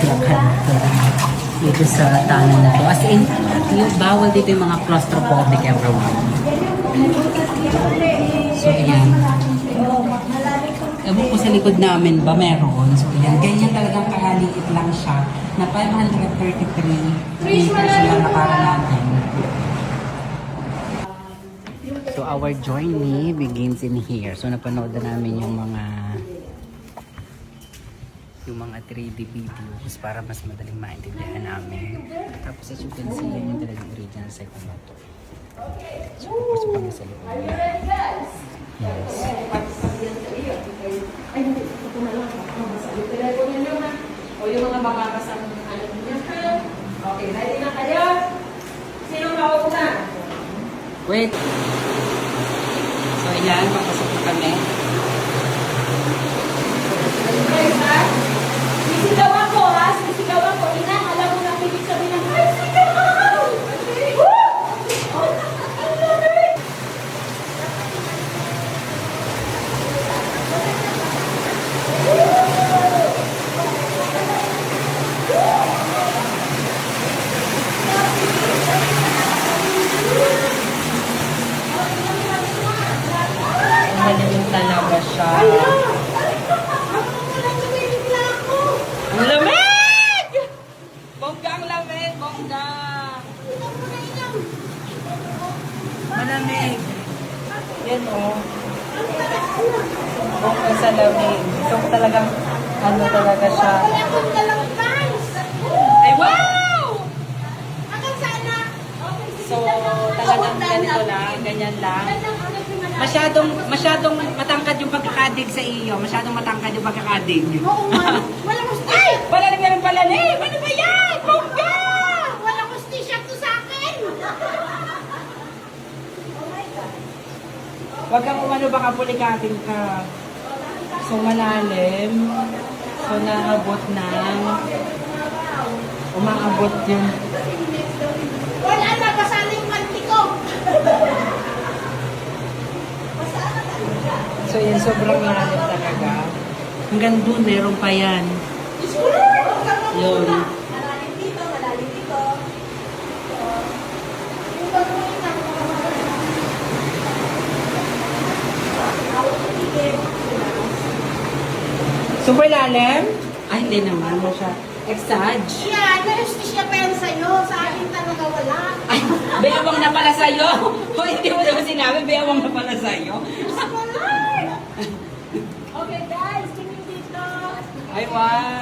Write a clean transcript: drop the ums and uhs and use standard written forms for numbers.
lakad dito sa tunnel na to. As in, yung bawal dito yung mga claustrophobic everyone. So, ayan. Ewan ko sa likod namin ba meron. So, ayan. Ganyan talagang kahaliit lang siya na 533 meters yung nakara natin. So, our journey begins in here. So, napanood na namin yung mga 3D videos para mas madaling maintindihan namin. Tapos as you can see, yan yung talagang original sa ito. So, papasok kami sa likod. Yes. O yung mga makakasama ng alam niya. Okay, ready na kayo? Sinong mauna? Wait! So, ayan, papasok na kami. Guys, ha? Sisigaw ako, ha? Sisigaw ako. Ina, alam mo na pilit sabi ng, ay, sigaw! Woo! Oh, ang lamig! Malamig talaga siya. Ang lamig! Bongga ang lamig! Bongga! Malamig. Yan o. Bongga sa lamig. So talagang ano talaga siya. Ay wow! So talagang ganito lang. Ganyan lang. Masyadong matangkad yung pagkakadig sa iyo. Masyadong matangkad yung pagkakadig. Oo man. Walang gusti! Ay! Palalig na rin palalig! Ano ba yan? Bongga! Walang gusti siya to sa akin! Huwag kang umano baka pulikatin ka. So malalim. So naabot ng umaabot yung Wala na, basa na yung panty ko! so yun sobrang malalim talaga. Hanggang doon meron pa yan. Yun. Malalim dito, malalim dito. Yung pagkuhin na Super lalim? Ay, hindi naman. Masya. Exage. yeah, na-gusti siya pa yan sa'yo. Sa akin talaga wala. Ay, bayawang na pala sa'yo. O, hindi mo naman sinabi, bayawang na pala sa'yo. Okay guys, tingin dito. Ay, wow.